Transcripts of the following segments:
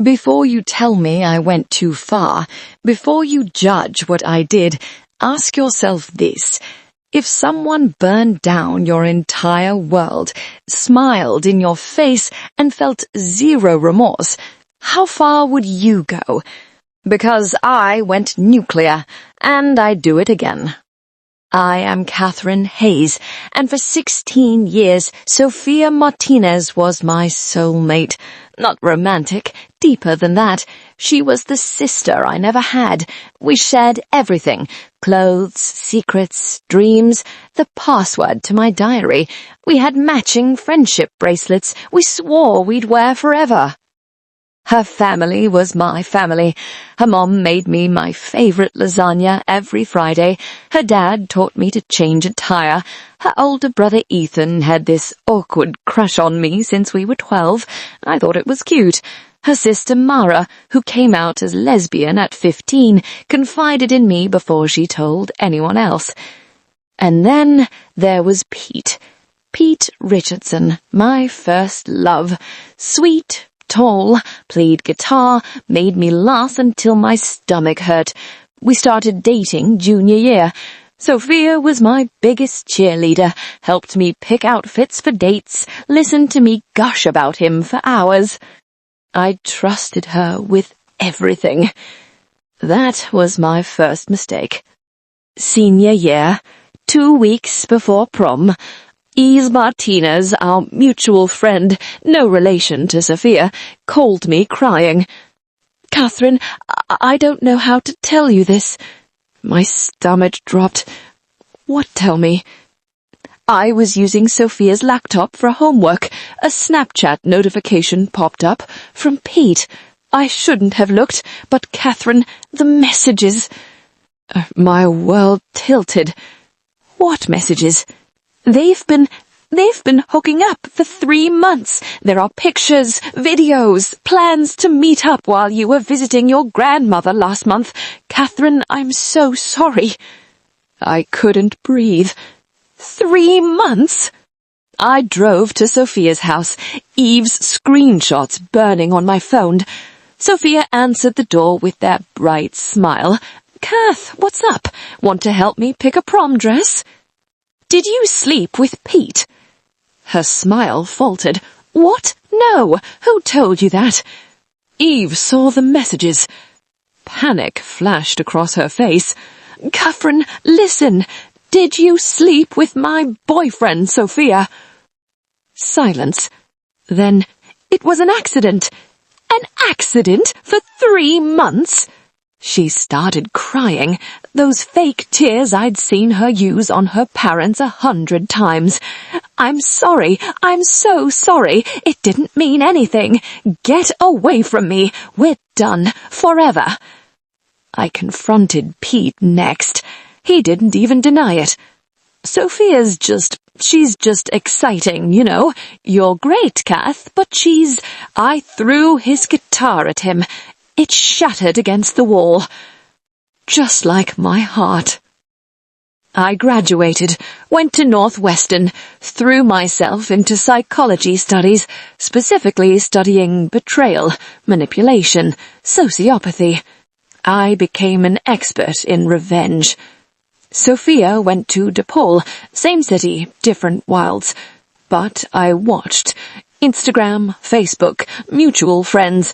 Before you tell me I went too far, before you judge what I did, ask yourself this. If someone burned down your entire world, smiled in your face, and felt zero remorse, how far would you go? Because I went nuclear, and I'd do it again. I am Katherine Hayes, and for 16 years, Sophia Martinez was my soulmate. Not romantic, deeper than that. She was the sister I never had. We shared everything. Clothes, secrets, dreams, the password to my diary. We had matching friendship bracelets we swore we'd wear forever. Her family was my family. Her mom made me my favorite lasagna every Friday. Her dad taught me to change a tire. Her older brother Ethan had this awkward crush on me since we were 12. I thought it was cute. Her sister Mara, who came out as lesbian at 15, confided in me before she told anyone else. And then there was Pete. Pete Richardson, my first love. Sweet, tall, played guitar, made me laugh until my stomach hurt. We started dating junior year. Sophia was my biggest cheerleader, helped me pick outfits for dates, listened to me gush about him for hours. I trusted her with everything. That was my first mistake. Senior year, 2 weeks before prom, Eve Martinez, our mutual friend, no relation to Sophia, called me crying. "Katherine, I don't know how to tell you this." My stomach dropped. "What, tell me?" I was using Sophia's laptop for homework. A Snapchat notification popped up from Pete. I shouldn't have looked, but Katherine, the messages. My world tilted. What messages? They've been hooking up for 3 months. There are pictures, videos, plans to meet up while you were visiting your grandmother last month. Katherine, I'm so sorry. I couldn't breathe. 3 months? I drove to Sophia's house, Eve's screenshots burning on my phone. Sophia answered the door with that bright smile. "Kath, what's up? Want to help me pick a prom dress?" "Did you sleep with Pete?" Her smile faltered. "What? No. Who told you that?" Eve saw the messages. Panic flashed across her face. "Katherine, listen. Did you sleep with my boyfriend, Sophia?" Silence. Then, "It was an accident." "An accident for 3 months?" She started crying, those fake tears I'd seen her use on her parents 100 times. "I'm sorry. I'm so sorry. It didn't mean anything. Get away from me. We're done. Forever." I confronted Pete next. He didn't even deny it. She's just exciting, you know. You're great, Kath, but I threw his guitar at him. It shattered against the wall. Just like my heart. I graduated, went to Northwestern, threw myself into psychology studies, specifically studying betrayal, manipulation, sociopathy. I became an expert in revenge. Sophia went to DePaul, same city, different wilds. But I watched. Instagram, Facebook, mutual friends.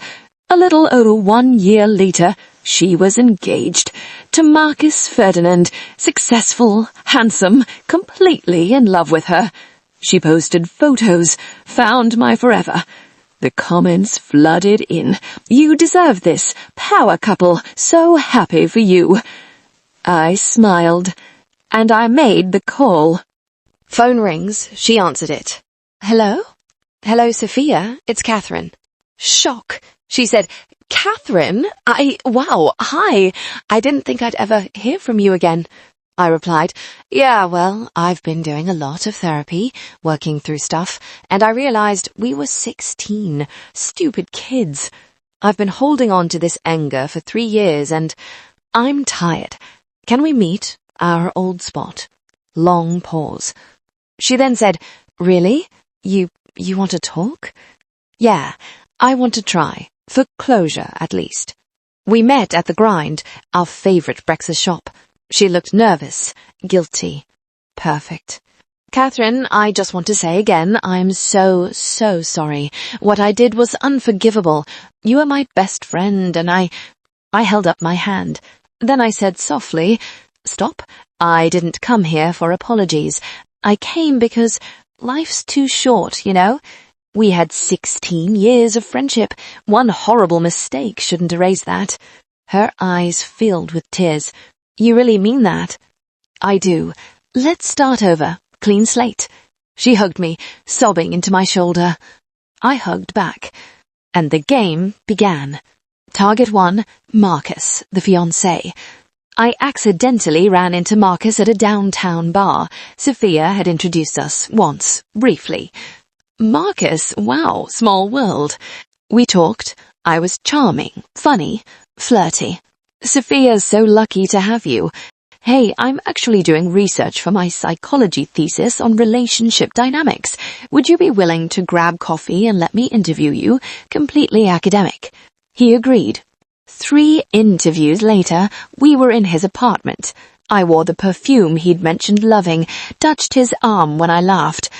A little over 1 year later, she was engaged to Marcus Ferdinand, successful, handsome, completely in love with her. She posted photos, found my forever. The comments flooded in. "You deserve this. Power couple. So happy for you." I smiled, and I made the call. Phone rings. She answered it. "Hello? Hello, Sophia. It's Katherine." Shock. She said, "Katherine? Wow, hi. I didn't think I'd ever hear from you again." I replied, "Yeah, well, I've been doing a lot of therapy, working through stuff, and I realized we were 16. Stupid kids. I've been holding on to this anger for 3 years, and I'm tired. Can we meet? Our old spot." Long pause. She then said, "Really? You want to talk?" "Yeah, I want to try. For closure, at least. We met at the Grind, our favourite breakfast shop. She looked nervous, guilty. Perfect. Katherine, I just want to say again, I'm so sorry. What I did was unforgivable. You are my best friend, and I held up my hand. Then I said softly, "Stop. I didn't come here for apologies. I came because life's too short, you know? We had 16 years of friendship. One horrible mistake shouldn't erase that." Her eyes filled with tears. "You really mean that?" "I do. Let's start over. Clean slate." She hugged me, sobbing into my shoulder. I hugged back. And the game began. Target 1, Marcus, the fiancé. I accidentally ran into Marcus at a downtown bar. Sophia had introduced us once, briefly. Marcus, wow, small world. We talked. I was charming, funny, flirty. "Sophia's so lucky to have you. Hey, I'm actually doing research for my psychology thesis on relationship dynamics. Would you be willing to grab coffee and let me interview you? Completely academic." He agreed. 3 interviews later, we were in his apartment. I wore the perfume he'd mentioned loving, touched his arm when I laughed.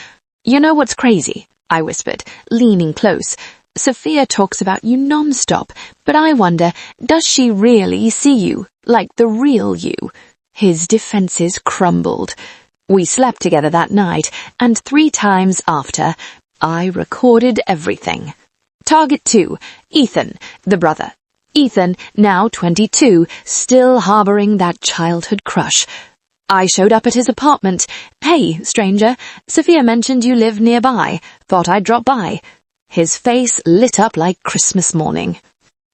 "You know what's crazy?" I whispered, leaning close. "Sophia talks about you non-stop, but I wonder, does she really see you, like the real you?" His defenses crumbled. We slept together that night, and 3 times after, I recorded everything. Target 2, Ethan, the brother. Ethan, now 22, still harboring that childhood crush. I showed up at his apartment. "Hey, stranger, Sophia mentioned you live nearby. Thought I'd drop by." His face lit up like Christmas morning.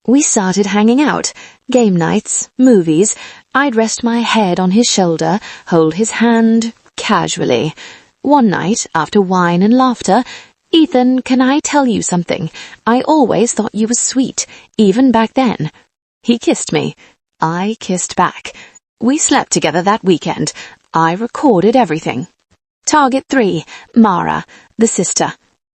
We started hanging out. Game nights, movies. I'd rest my head on his shoulder, hold his hand, casually. One night, after wine and laughter, "Ethan, can I tell you something? I always thought you were sweet, even back then." He kissed me. I kissed back. We slept together that weekend. I recorded everything. Target 3, Mara, the sister.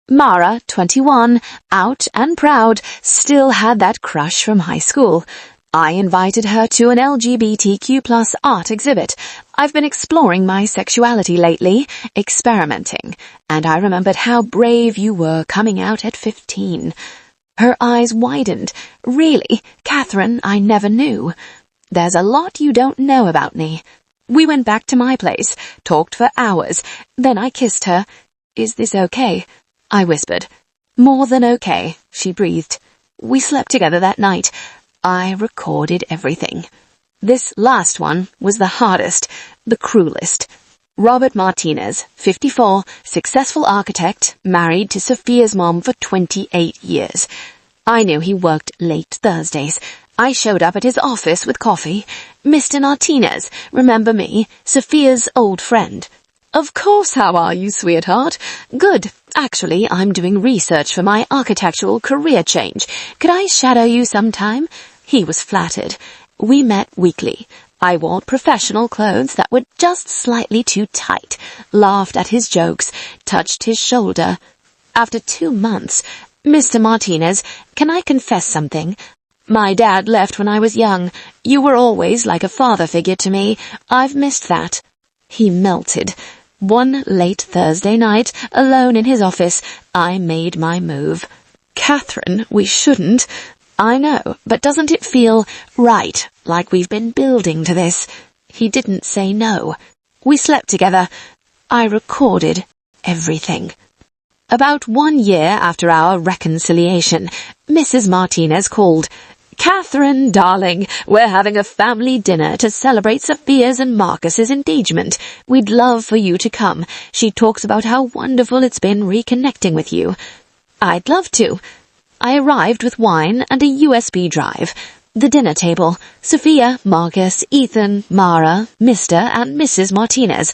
Mara, 21, out and proud, still had that crush from high school. I invited her to an LGBTQ+ art exhibit. I've been exploring my sexuality lately, experimenting, and I remembered how brave you were coming out at 15. Her eyes widened. "Really, Katherine, I never knew. There's a lot you don't know about me." We went back to my place, talked for hours. Then I kissed her. "Is this okay?" I whispered. "More than okay," she breathed. We slept together that night. I recorded everything. This last one was the hardest, the cruelest. Robert Martinez, 54, successful architect, married to Sophia's mom for 28 years. I knew he worked late Thursdays. I showed up at his office with coffee. "Mr. Martinez, remember me, Sophia's old friend." "Of course, how are you, sweetheart?" "Good. Actually, I'm doing research for my architectural career change. Could I shadow you sometime?" He was flattered. We met weekly. I wore professional clothes that were just slightly too tight, laughed at his jokes, touched his shoulder. After 2 months, "Mr. Martinez, can I confess something? My dad left when I was young. You were always like a father figure to me. I've missed that." He melted. One late Thursday night, alone in his office, I made my move. "Katherine, we shouldn't." "I know, but doesn't it feel right, like we've been building to this?" He didn't say no. We slept together. I recorded everything. About 1 year after our reconciliation, Mrs. Martinez called. "Katherine, darling, we're having a family dinner to celebrate Sophia's and Marcus's engagement. We'd love for you to come. She talks about how wonderful it's been reconnecting with you." "I'd love to." I arrived with wine and a USB drive. The dinner table. Sophia, Marcus, Ethan, Mara, Mr. and Mrs. Martinez.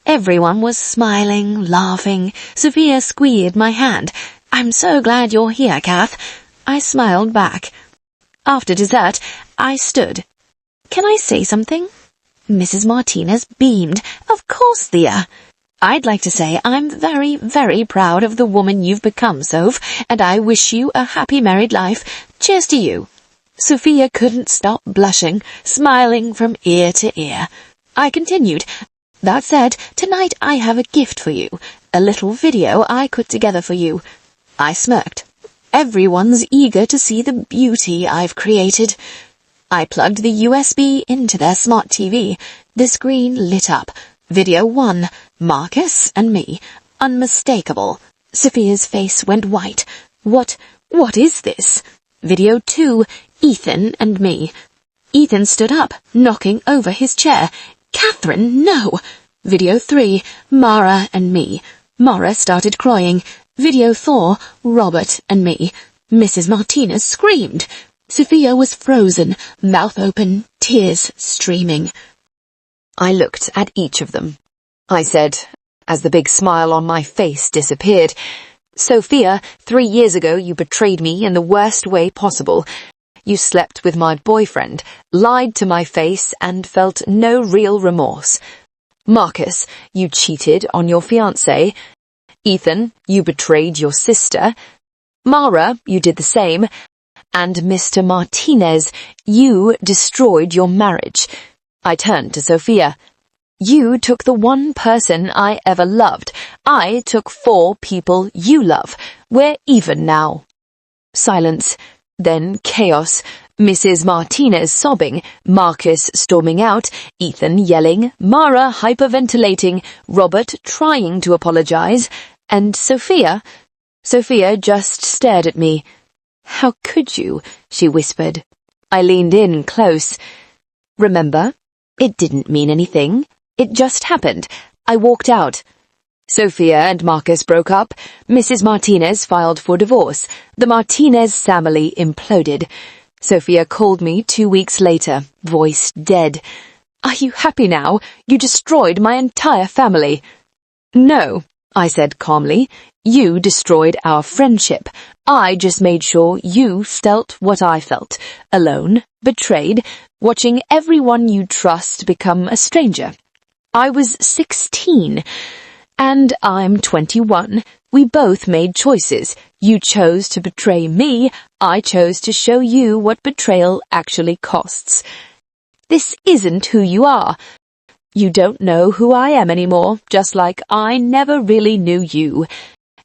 Everyone was smiling, laughing. Sophia squeezed my hand. "I'm so glad you're here, Kath." I smiled back. After dessert, I stood. "Can I say something?" Mrs. Martinez beamed. "Of course, Thea." "I'd like to say I'm very, very proud of the woman you've become, Soph, and I wish you a happy married life. Cheers to you." Sophia couldn't stop blushing, smiling from ear to ear. I continued, "That said, tonight I have a gift for you, a little video I put together for you." I smirked. Everyone's eager to see the beauty I've created. I plugged the USB into their smart TV. The screen lit up. Video 1, Marcus and me. Unmistakable. Sophia's face went white. What is this? Video 2, Ethan and me. Ethan stood up, knocking over his chair. "Katherine, no!" Video 3, Mara and me. Mara started crying. Video 4, Robert and me. Mrs. Martinez screamed. Sophia was frozen, mouth open, tears streaming. I looked at each of them. I said, as the big smile on my face disappeared, "Sophia, 3 years ago you betrayed me in the worst way possible. You slept with my boyfriend, lied to my face, and felt no real remorse. Marcus, you cheated on your fiancé. Ethan, you betrayed your sister. Mara, you did the same. And Mr. Martinez, you destroyed your marriage." I turned to Sophia. "You took the one person I ever loved. I took 4 people you love. We're even now." Silence. Then chaos. Mrs. Martinez sobbing, Marcus storming out, Ethan yelling, Mara hyperventilating, Robert trying to apologize, and Sophia just stared at me. "How could you?" she whispered. I leaned in close. "Remember, it didn't mean anything. It just happened. I walked out." Sophia and Marcus broke up. Mrs. Martinez filed for divorce. The Martinez family imploded. Sophia called me 2 weeks later, voice dead. "Are you happy now? You destroyed my entire family." "No," I said calmly. "You destroyed our friendship. I just made sure you felt what I felt. Alone, betrayed, watching everyone you trust become a stranger. I was 16. And I'm 21. We both made choices. You chose to betray me. I chose to show you what betrayal actually costs. This isn't who you are. You don't know who I am anymore, just like I never really knew you.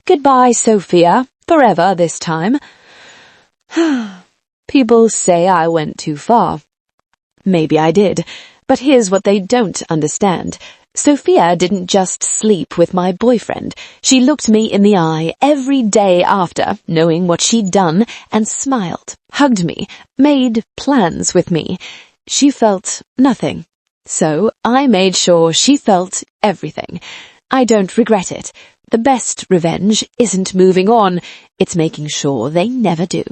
Goodbye, Sophia. Forever this time." People say I went too far. Maybe I did, but here's what they don't understand. Sophia didn't just sleep with my boyfriend. She looked me in the eye every day after, knowing what she'd done, and smiled, hugged me, made plans with me. She felt nothing. So I made sure she felt everything. I don't regret it. The best revenge isn't moving on. It's making sure they never do.